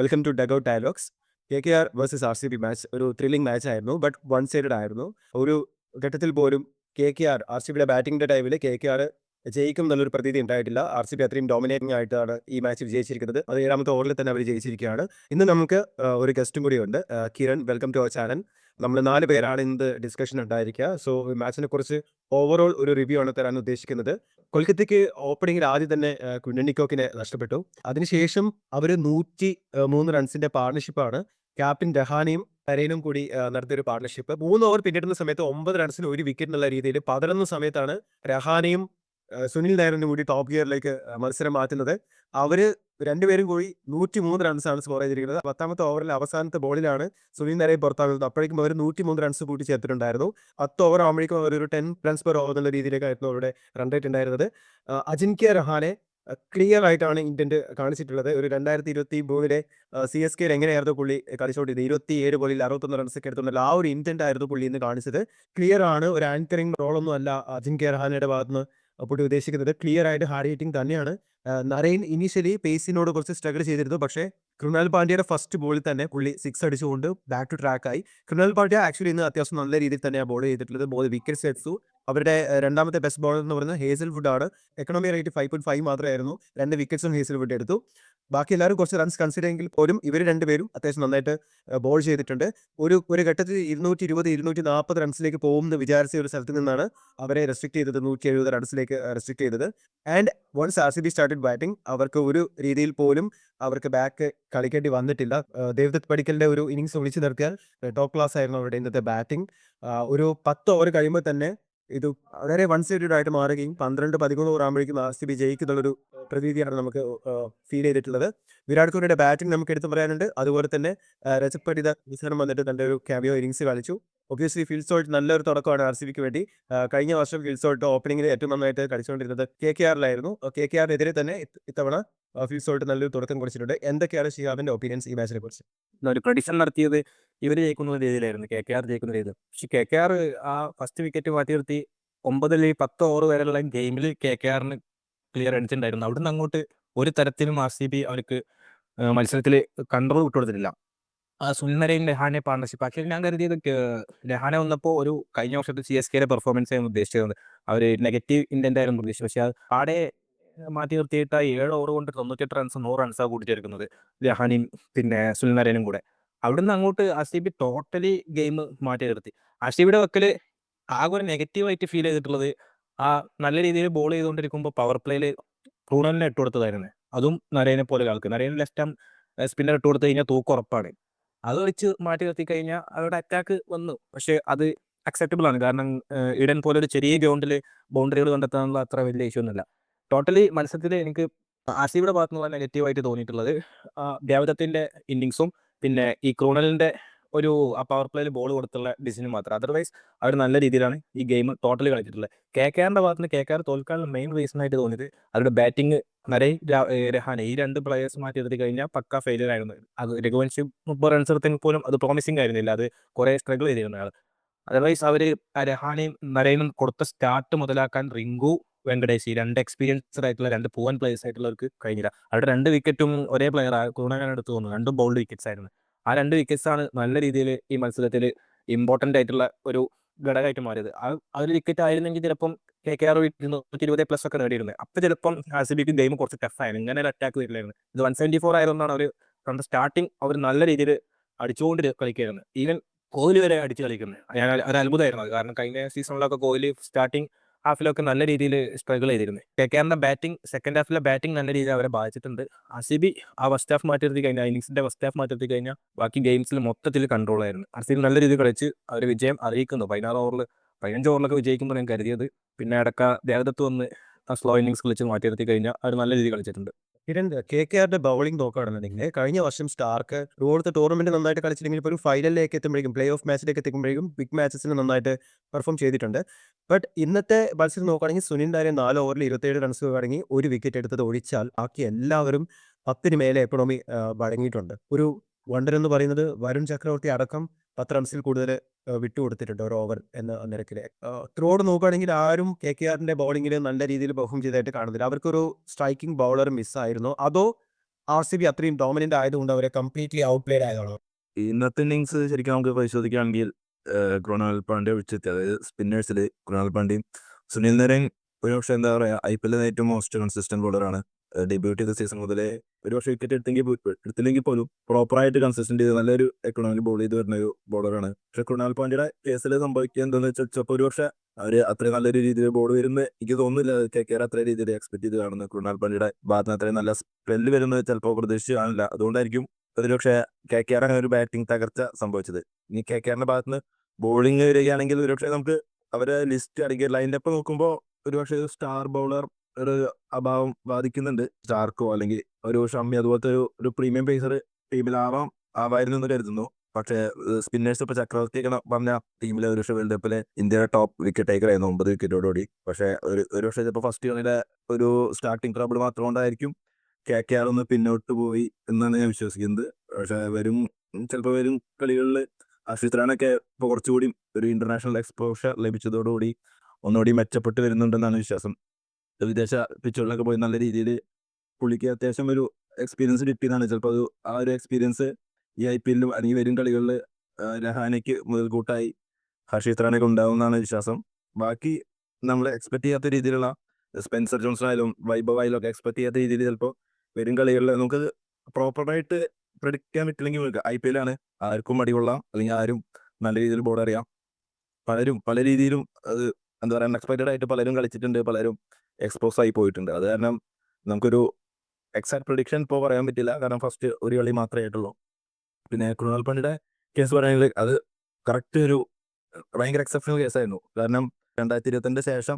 Welcome to Dugout Dialogues. KKR versus RCB match ഒരു thrilling match ആയിരുന്നു. But one sided ആയിരുന്നു. ഒരു ഘട്ടത്തിൽ പോലും KKR RCBയുടെ ബാറ്റിംഗിന്റെ ടൈമിൽ KKR ജയിക്കും എന്നുള്ളൊരു പ്രതീതി ഉണ്ടായിട്ടില്ല. RCB അത്രയും ഡോമിനേറ്റിംഗ് ആയിട്ടാണ് ഈ മാച്ച് വിജയിച്ചിരിക്കുന്നത്. അത് 7ാമത്തെ ഓവറിൽ തന്നെ അവർ ജയിച്ചിരിക്കുകയാണ്. ഇന്ന് നമുക്ക് ഒരു ഗസ്റ്റും കൂടിയുണ്ട്. Kiran, welcome to our channel. നമ്മൾ 4 പേരാണ് ഇന്ന് ഡിസ്കഷൻ ഉണ്ടായിരിക്കുക. സോ മാച്ചിനെ കുറിച്ച് ഓവറോൾ ഒരു റിവ്യൂ ആണ് തരാൻ ഉദ്ദേശിക്കുന്നത്. കൊൽക്കത്തയ്ക്ക് ഓപ്പണിംഗിൽ ആദ്യം തന്നെ ക്വിന്റൻ ഡി കോക്കിനെ നഷ്ടപ്പെട്ടു. അതിനുശേഷം അവർ 103 റൺസിന്റെ പാർട്ണർഷിപ്പാണ് ക്യാപ്റ്റൻ രഹാനെയും നരേനും കൂടി നടത്തിയ ഒരു പാർട്ണർഷിപ്പ്. 3 ഓവർ പിന്നിടുന്ന സമയത്ത് 9 റൺസിന് 1 വിക്കറ്റ് എന്നുള്ള രീതിയിൽ 11 സമയത്താണ് രഹാനെയും സുനിൽ നായരും കൂടി ടോപ്പ് ഗിയറിലേക്ക് മത്സരം മാറ്റുന്നത്. അവര് രണ്ടുപേരും കൂടി 103 റൺസാണ് സ്കോർ ചെയ്തിരിക്കുന്നത്. 10ാമത്തെ ഓവറിലെ അവസാനത്തെ ബോളിലാണ് സുനിൽ നായരെ പുറത്താകുന്നത്. അപ്പോഴേക്കും അവർ 103 റൺസ് കൂട്ടി ചേർത്തിട്ടുണ്ടായിരുന്നു. 10 ഓവർ ആകുമ്പോഴേക്കും അവരൊരു 10 റൺസ് പെർ ഓവർ എന്നുള്ള രീതിയിലേക്കായിരുന്നു അവരുടെ റൺ റേറ്റ് ഉണ്ടായിരുന്നത്. അജിൻക്യ രഹാനെ ക്ലിയർ ആയിട്ടാണ് ഇന്റന്റ് കാണിച്ചിട്ടുള്ളത്. ഒരു 2023 CSK എങ്ങനെയായിരുന്നു പുള്ളി കളിച്ചുകൊണ്ടിരുന്നത്, 27 ബോളിൽ 61 റൺസ് ഒക്കെ എടുത്തുള്ള ആ ഒരു ഇന്റന്റ് ആയിരുന്നു പുള്ളി ഇന്ന് കാണിച്ചത്. ക്ലിയർ ആണ്, ഒരു ആങ്കറിംഗ് റോളൊന്നും അല്ല അജിൻക്യ രഹാനയുടെ ഭാഗത്തുനിന്ന് പുള്ളി ഉദ്ദേശിക്കുന്നത്. ക്ലിയർ ആയിട്ട് ഹാർഡ് ഹിറ്റിംഗ് തന്നെയാണ്. നരേൻ ഇനീഷ്യലി പേസിനോട് കുറച്ച് സ്ട്രഗിൾ ചെയ്തിരുന്നു. പക്ഷേ കൃണാൽ പാണ്ഡ്യയുടെ ഫസ്റ്റ് ബോളിൽ തന്നെ പുള്ളി 6 അടിച്ചുകൊണ്ട് ബാക്ക് ടു ട്രാക്ക് ആയി. കൃണാൽ പാണ്ഡ്യ ആക്ച്വലി ഇന്ന് അത്യാവശ്യം നല്ല രീതിയിൽ തന്നെയാണ് ബോൾ ചെയ്തിട്ടുള്ളത്. 3 വിക്കറ്റ്സ് എടുത്തു. അവരുടെ രണ്ടാമത്തെ ബെസ്റ്റ് ബോളർ എന്ന് പറയുന്നത് ഹേസൽവുഡ് ആണ്. എക്കണോമി റേറ്റ് 5.5 മാത്രമായിരുന്നു. 2 വിക്കറ്റ്സും ഹേസൽവുഡ് എടുത്തു. ബാക്കി എല്ലാവരും കുറച്ച് റൺസ് കൺസിഡർ എങ്കിൽ പോലും ഇവർ രണ്ടുപേരും അത്യാവശ്യം നന്നായിട്ട് ബോൾ ചെയ്തിട്ടുണ്ട്. ഒരു ഘട്ടത്തിൽ 220, 240 റൺസിലേക്ക് പോകുമെന്ന് വിചാരിച്ച ഒരു സ്ഥലത്ത് നിന്നാണ് അവരെ റെസ്ട്രിക്ട് ചെയ്തത്, 170 റൺസിലേക്ക് റെസ്ട്രിക്ട് ചെയ്തത്. And once RCB started batting, അവർക്ക് ഒരു രീതിയിൽ പോലും അവർക്ക് ബാക്ക് കളിക്കേണ്ടി വന്നിട്ടില്ല. ദേവദത്ത് പടിക്കലിന്റെ ഒരു ഇന്നിങ്സ് ഒഴിച്ചു നിർത്തിയാൽ ടോപ്പ് ക്ലാസ് ആയിരുന്നു അവരുടെ ഇന്നത്തെ ബാറ്റിംഗ്. ഒരു 10 ഓവർ കഴിയുമ്പോൾ തന്നെ ഇത് വളരെ വൺ സൈഡഡ് ആയിട്ട് മാറുകയും 12-13 ഓവർ ആകുമ്പോഴേക്കും RCB ജയിക്കുന്നുള്ളൊരു പ്രതീതിയാണ് നമുക്ക് ഫീൽ ചെയ്തിട്ടുള്ളത്. വിരാട് കോഹ്ലിയുടെ ബാറ്റിംഗ് നമുക്ക് എടുത്തു പറയാനുണ്ട്. അതുപോലെ തന്നെ രജത് പട്ടിദാർ അവസരം വന്നിട്ട് തന്റെ ഒരു ക്യാമിയോ ഇന്നിങ്സ് കളിച്ചു. ഒബ്വിയസ്ലി ഫിൽ സോൾട്ട് നല്ലൊരു തുടക്കമാണ് RCBക്ക് വേണ്ടി. കഴിഞ്ഞ വർഷം ഫിൽ സോൾട്ട് ഓപ്പണിംഗിൽ ഏറ്റവും നന്നായിട്ട് കളിച്ചുകൊണ്ടിരുന്നത് KKRലായിരുന്നു. KKRനെതിരെ തന്നെ ഇത്തവണ ഫിൽ സോൾട്ട് നല്ലൊരു തുടക്കം കുറിച്ചിട്ടുണ്ട്. എന്തൊക്കെയാണ് ഷിഹാബിന്റെ ഒപ്പീനിയൻസ് ഈ മാച്ചിനെ കുറിച്ച്? ഒരു പ്രഡിക്ഷൻ നടത്തിയത് ഇവര് ജയിക്കുന്ന രീതിയിലായിരുന്നു, KKR ജയിക്കുന്ന രീതിയിൽ. പക്ഷെ KKR ആ ഫസ്റ്റ് വിക്കറ്റ് മാറ്റി നിർത്തി 9-10 ഓവർ വരെയുള്ള ഗെയിമിൽ KKRന് ക്ലിയർ അടിച്ചിട്ടുണ്ടായിരുന്നു. അവിടുന്ന് അങ്ങോട്ട് ഒരു തരത്തിലും RCB അവർക്ക് മത്സരത്തിൽ കൺട്രോൾ വിട്ടുകൊടുത്തിട്ടില്ല. സുനിൽ നരേൻ രഹാനെ പാർട്ണർഷിപ്പ് പക്ഷേ ഞാൻ കരുതിയത് രഹാനെ വന്നപ്പോൾ ഒരു കഴിഞ്ഞ വർഷത്തെ CSKയുടെ പെർഫോമൻസ് ആയിരുന്നു ഉദ്ദേശിച്ചത്. അവർ നെഗറ്റീവ് ഇന്റന്റ് ആയിരുന്നു പ്രതീക്ഷിച്ചത്. പക്ഷേ അത് ആടെ മാറ്റി നിർത്തിയിട്ട് 7 ഓവർ കൊണ്ട് 98 റൺസ് 100 റൺസാണ് കൂട്ടിച്ചേർക്കുന്നത് രഹാനെയും പിന്നെ സുനിൽ നരേനും കൂടെ. അവിടുന്ന് അങ്ങോട്ട് RCB ടോട്ടലി ഗെയിം മാറ്റി നിർത്തി. RCBയുടെ വക്കിൽ ആകെ ഒരു നെഗറ്റീവായിട്ട് ഫീൽ ചെയ്തിട്ടുള്ളത് നല്ല രീതിയിൽ ബോൾ ചെയ്തുകൊണ്ടിരിക്കുമ്പോൾ പവർ പ്ലേയിൽ ക്രൂണലിനെ ഇട്ട് കൊടുത്തതായിരുന്നു. അതും നരേനെ പോലെ ഒരാൾക്ക്. നരേന് ലെഫ്റ്റ് ആം സ്പിന്നർ ഇട്ട് കൊടുത്തു കഴിഞ്ഞാൽ തൂക്കം ഉറപ്പാണ്. അത് വെച്ച് മാറ്റി നിർത്തി കഴിഞ്ഞാൽ അവരുടെ അറ്റാക്ക് വന്നു. പക്ഷേ അത് അക്സെപ്റ്റബിൾ ആണ്. കാരണം ഈഡൻ പോലെ ഒരു ചെറിയ ഗ്രൗണ്ടിൽ ബൗണ്ടറികൾ കണ്ടെത്താനുള്ള അത്ര വലിയ ഇഷ്യൂ ഒന്നുമില്ല. ടോട്ടലി മത്സരത്തിൽ എനിക്ക് RCBയുടെ ഭാഗത്തു നിന്ന് നെഗറ്റീവായിട്ട് തോന്നിയിട്ടുള്ളത് ദേവദത്തിന്റെ ഇന്നിങ്സും പിന്നെ ഈ ക്രൂണലിന്റെ ഒരു പവർ പ്ലേയിൽ ബോൾ കൊടുത്തുള്ള ഡിസിഷനും മാത്രം. അതർവൈസ് അവർ നല്ല രീതിയിലാണ് ഈ ഗെയിം ടോട്ടലി കളിച്ചിട്ടുള്ളത്. KKRന്റെ ഭാഗത്ത് നിന്ന് KKR തോൽക്കാനുള്ള മെയിൻ റീസൺ ആയിട്ട് തോന്നിയത് അവരുടെ ബാറ്റിംഗ്. നരേൻ രഹാനെ ഈ 2 പ്ലേയേഴ്സ് മാറ്റി നിർത്തി കഴിഞ്ഞാൽ പക്ക ഫെയിലിയർ ആയിരുന്നു. അത് രഘുവൻഷി 30 റൺസ് എടുത്തെങ്കിൽ പോലും അത് പ്രോമിസിംഗ് ആയിരുന്നില്ല. അത് കുറെ സ്ട്രഗിൾ ചെയ്തിരുന്ന ആൾ. അതർവൈസ് അവർ രഹാനെയും നരേനും കൊടുത്ത സ്റ്റാർട്ട് മുതലാക്കാൻ റിങ്കു വെങ്കടേഷ് ഈ 2 എക്സ്പീരിയൻസ്ഡ് ആയിട്ടുള്ള 2 പൂവൻ പ്ലേയേഴ്സ് ആയിട്ടുള്ളവർക്ക് കഴിഞ്ഞില്ല. അവരുടെ 2 വിക്കറ്റും ഒരേ പ്ലെയർ ക്രൂണലാണ് എടുത്തു തോന്നുന്നു. 2 ബൗൾഡ് വിക്കറ്റ്സ് ആയിരുന്നു. ആ 2 വിക്കറ്റ്സ് ആണ് നല്ല രീതിയിൽ ഈ മത്സരത്തിൽ ഇമ്പോർട്ടന്റ് ആയിട്ടുള്ള ഒരു ഘടകമായിട്ട് മാറിയത്. ആ ഒരു വിക്കറ്റ് ആയിരുന്നെങ്കിൽ ചിലപ്പം KKR 120+ ഒക്കെ നേടിയിരുന്നത്. അപ്പോൾ ചിലപ്പം RCBക്ക് ഗെയിം കുറച്ച് ടഫായിരുന്നു. ഇങ്ങനെ ഒരു അറ്റാക്ക് വരില്ലായിരുന്നു. ഇത് 174 ആയതുകൊണ്ടാണ് അവർ ഫ്രം ദ സ്റ്റാർട്ടിങ് അവർ നല്ല രീതിയിൽ അടിച്ചുകൊണ്ട് കളിക്കുകയായിരുന്നു. ഈവൻ കോഹ്ലി വരെ അടിച്ച് കളിക്കുന്നത് ഞാൻ ഒരു അത്ഭുതമായിരുന്നു. അത് കാരണം കഴിഞ്ഞ സീസണിലൊക്കെ കോഹ്ലി സ്റ്റാർട്ടിങ് ഹാഫിലൊക്കെ നല്ല രീതിയിൽ സ്ട്രഗിൾ ചെയ്തിരുന്നു. KKRന്റെ ബാറ്റിംഗ് സെക്കൻഡ് ഹാഫിലെ ബാറ്റിംഗ് നല്ല രീതിയിൽ അവരെ ബാധിച്ചിട്ടുണ്ട്. RCB ആ ഫസ്റ്റ് ഹാഫ് മാറ്റി നിർത്തി കഴിഞ്ഞാൽ ഇന്നിങ്സിന്റെ ഫസ്റ്റ് ഹാഫ് മാറ്റി നിർത്തി കഴിഞ്ഞാൽ ബാക്കി ഗെയിംസിൽ മൊത്തത്തിൽ കൺട്രോൾ ആയിരുന്നു. RCB നല്ല രീതിയിൽ കളിച്ച് അവർ വിജയം അറിയിക്കുന്നു. 16 ഓവറിൽ 15 ഓവറിലൊക്കെ വിജയിക്കുമ്പോൾ ഞാൻ കരുതിയത്. പിന്നെ അടക്ക ദേവദത്ത് വന്ന് സ്ലോ ഇന്നിങ്സ് കളിച്ച് മാറ്റി നിർത്തി കഴിഞ്ഞാൽ അവർ നല്ല രീതിയിൽ കളിച്ചിട്ടുണ്ട്. കിരൺ, KKRന്റെ ബൗളിംഗ് നോക്കുകയാണെന്നുണ്ടെങ്കിൽ കഴിഞ്ഞ വർഷം സ്റ്റാർക്ക് ഇതുപോലത്തെ ടൂർണമെന്റ് നന്നായിട്ട് കളിച്ചില്ലെങ്കിൽ ഇപ്പോൾ ഒരു ഫൈനലിലേക്ക് എത്തുമ്പോഴേക്കും, പ്ലേ ഓഫ് മാച്ചിലേക്ക് എത്തുമ്പോഴേക്കും ബിഗ് മാച്ചസിന് നന്നായിട്ട് പെർഫോം ചെയ്തിട്ടുണ്ട്. ബട്ട് ഇന്നത്തെ മത്സരം നോക്കുകയാണെങ്കിൽ സുനിൽ നായർ 4 ഓവറിൽ 27 റൺസ് വഴങ്ങി 1 വിക്കറ്റ് എടുത്തത് ഒഴിച്ചാൽ ബാക്കി എല്ലാവരും 10ന് മേലെ എക്കണോമി വഴങ്ങിയിട്ടുണ്ട്. ഒരു വണ്ടർ എന്ന് പറയുന്നത് വരുൺ ചക്രവർത്തി അടക്കം 10 റൺസിൽ കൂടുതൽ വിട്ടുകൊടുത്തിട്ടുണ്ട് ഒരു ഓവർ എന്ന നിരക്കിൽ. ത്രോഡ് നോക്കുകയാണെങ്കിൽ ആരും KKRന്റെ ബൗളിങ്ങിൽ നല്ല രീതിയിൽ പെർഫോം ചെയ്തതായിട്ട് കാണുന്നില്ല. അവർക്കൊരു സ്ട്രൈക്കിംഗ് ബൗളർ മിസ്സായിരുന്നോ അതോ RCB അത്രയും ഡോമിനന്റ് ആയതുകൊണ്ട് അവരെ കംപ്ലീറ്റ്ലി ഔട്ട് പ്ലേഡ് ആയതാണോ? ഇന്നത്തെ ഇന്നിങ്സ് ശരിക്കും നമുക്ക് പരിശോധിക്കുകയാണെങ്കിൽ കൃണാൽ പാണ്ഡ്യ ഒഴിച്ചെത്തി, അതായത് സ്പിന്നേഴ്സിൽ കൃണാൽ പാണ്ഡ്യയും സുനിൽ നരേൻ ഒരുപക്ഷെ എന്താ പറയുക IPL ഏറ്റവും മോസ്റ്റ് കൺസിസ്റ്റന്റ് ബോളറാണ്. ഡെബ്യൂട്ട് ചെയ്ത സീസൺ മുതലേ ഒരുപക്ഷെ വിക്കറ്റ് എടുത്തില്ലെങ്കിൽ പോലും പ്രോപ്പറായിട്ട് കൺസിസ്റ്റന്റ് ചെയ്ത് നല്ലൊരു എക്കണോമിക് ബോൾ ചെയ്ത് വരുന്ന ഒരു ബോളറാണ്. പക്ഷെ കൃണാൽ പാണ്ഡ്യയുടെ കേസിൽ സംഭവിക്കുക എന്താണെന്ന് വെച്ചാൽ ചിലപ്പോൾ ഒരുപക്ഷെ അവർ അത്ര നല്ലൊരു രീതിയിൽ ബോൾ വരുന്നത് എനിക്ക് തോന്നുന്നില്ല. KKR അത്ര രീതിയിൽ എക്സ്പെക്ട് ചെയ്ത് കാണുന്നത് കൃണാൽ പാണ്ഡ്യയുടെ ഭാഗത്ത് അത്രയും നല്ല സ്പെല്ല് വരുന്നത് ചിലപ്പോൾ പ്രതീക്ഷിച്ച് കാണില്ല. അതുകൊണ്ടായിരിക്കും ഒരുപക്ഷെ KKR അങ്ങനെ ഒരു ബാറ്റിംഗ് തകർച്ച സംഭവിച്ചത്. ഇനി KKRന്റെ ഭാഗത്തുനിന്ന് ബോളിംഗ് വരികയാണെങ്കിൽ ഒരുപക്ഷെ നമുക്ക് അവരെ ലിസ്റ്റ് അല്ലെങ്കിൽ ലൈനപ്പ് നോക്കുമ്പോൾ ഒരുപക്ഷെ ഒരു സ്റ്റാർ ബൗളർ ഒരു അഭാവം ബാധിക്കുന്നുണ്ട്. സ്റ്റാർക്കോ അല്ലെങ്കിൽ ഒരു ഷമ്മി അതുപോലത്തെ ഒരു പ്രീമിയം പേസർ ആവായിരുന്നു എന്ന് കരുതുന്നു. പക്ഷേ സ്പിന്നേഴ്സ് ഇപ്പോൾ ചക്രവർത്തിയൊക്കെ പറഞ്ഞ ടീമിലെ ഒരു പക്ഷേ വേൾഡ് കപ്പിലെ ഇന്ത്യയുടെ ടോപ്പ് വിക്കറ്റ് ടേക്കർ ആയിരുന്നു 9 വിക്കറ്റോടുകൂടി. പക്ഷേ ഒരു പക്ഷേ ചിലപ്പോൾ ഫസ്റ്റ് കളിയിലെ ഒരു സ്റ്റാർട്ടിങ് ട്രബിൾ മാത്രം കൊണ്ടായിരിക്കും KKR ഒന്ന് പിന്നോട്ട് പോയി എന്നാണ് ഞാൻ വിശ്വസിക്കുന്നത്. പക്ഷേ ചിലപ്പോൾ വരും കളികളിൽ ഹർഷിത് റാണയൊക്കെ ഇപ്പോൾ കുറച്ചുകൂടി ഒരു ഇന്റർനാഷണൽ എക്സ്പോഷർ ലഭിച്ചതോടുകൂടി ഒന്നുകൂടി മെച്ചപ്പെട്ട് വരുന്നുണ്ടെന്നാണ് വിശ്വാസം. വിദേശ പിച്ചുകളിലൊക്കെ പോയി നല്ല രീതിയിൽ പുള്ളിക്ക് അത്യാവശ്യം ഒരു എക്സ്പീരിയൻസ് കിട്ടിയതാണ്. ചിലപ്പോൾ ആ ഒരു എക്സ്പീരിയൻസ് ഈ IPL-ലും അല്ലെങ്കിൽ വരും കളികളിൽ രഹാനയ്ക്ക് മുതൽക്കൂട്ടായി ഹർഷിത് റാണയ്ക്ക് ഉണ്ടാവുമെന്നാണ് വിശ്വാസം. ബാക്കി നമ്മൾ എക്സ്പെക്ട് ചെയ്യാത്ത രീതിയിലുള്ള സ്പെൻസർ ജോൺസൺ വൈഭവായാലും ഒക്കെ എക്സ്പെക്ട് ചെയ്യാത്ത രീതിയിൽ ചിലപ്പോൾ വരും കളികളിൽ നമുക്കത് പ്രോപ്പറായിട്ട് പ്രെഡിക്റ്റ് ചെയ്യാൻ പറ്റില്ലെങ്കിൽ IPL ആണ്, ആർക്കും മടികൊള്ളാം അല്ലെങ്കിൽ ആരും നല്ല രീതിയിൽ ബോൾ അറിയാം. പലരും പല രീതിയിലും അത് എന്താ പറയുക അൺഎക്സ്പെക്റ്റഡ് ആയിട്ട് പലരും കളിച്ചിട്ടുണ്ട്, പലരും എക്സ്പോസ് ആയി പോയിട്ടുണ്ട്. അത് കാരണം നമുക്കൊരു എക്സാക്ട് പ്രഡിക്ഷൻ ഇപ്പോൾ പറയാൻ പറ്റില്ല, കാരണം ഫസ്റ്റ് ഒരു കളി മാത്രമേ ആയിട്ടുള്ളൂ. പിന്നെ കൃണാൽ പാണ്ഡ്യയുടെ കേസ് പറയുകയാണെങ്കിൽ അത് കറക്റ്റ് ഒരു ഭയങ്കര എക്സെപ്ഷണൽ കേസായിരുന്നു. കാരണം 2022 ശേഷം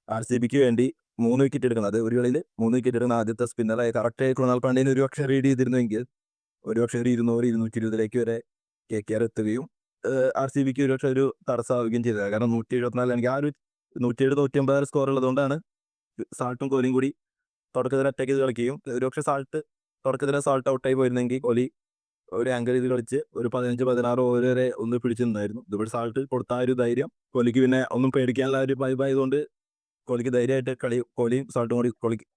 RCBക്ക് വേണ്ടി 3 വിക്കറ്റ് എടുക്കുന്നത്, അത് ഒരു കളിയിൽ 3 വിക്കറ്റ് എടുക്കുന്ന ആദ്യത്തെ സ്പിന്നറായി കറക്റ്റായി കൃണാൽ പാണ്ഡ്യന് ഒരുപക്ഷെ റീഡ് ചെയ്തിരുന്നുവെങ്കിൽ ഒരുപക്ഷെ ഒരു 200-220 വരെ KKR എത്തുകയും RCBക്ക് ഒരുപക്ഷെ ഒരു തടസ്സമാവുകയും ചെയ്തത്. കാരണം 174 എനിക്ക് ആ ഒരു 170-180 സ്കോർ ഉള്ളതുകൊണ്ടാണ് സാൾട്ടും കോഹ്ലിയും കൂടി തുടക്കത്തിൽ അറ്റാക്ക് ചെയ്ത് കളിക്കുകയും ഒരുപക്ഷെ തുടക്കത്തിൽ സാൾട്ട് ഔട്ടായി പോയിരുന്നെങ്കിൽ കോഹ്ലി ഒരു ആങ്കർ ചെയ്ത് കളിച്ച് ഒരു 15-16 ഓവർ വരെ ഒന്ന് പിടിച്ചു നിന്നായിരുന്നു. ഇതിവിടെ സാൾട്ട് കൊടുത്ത ആ ഒരു ധൈര്യം കോഹ്ലിക്ക് പിന്നെ ഒന്നും പേടിക്കാനുള്ള ഒരു വൈബായതുകൊണ്ട് കോഹ്ലിക്ക് ധൈര്യമായിട്ട് കോഹ്ലിയും സാൾട്ടും കൂടി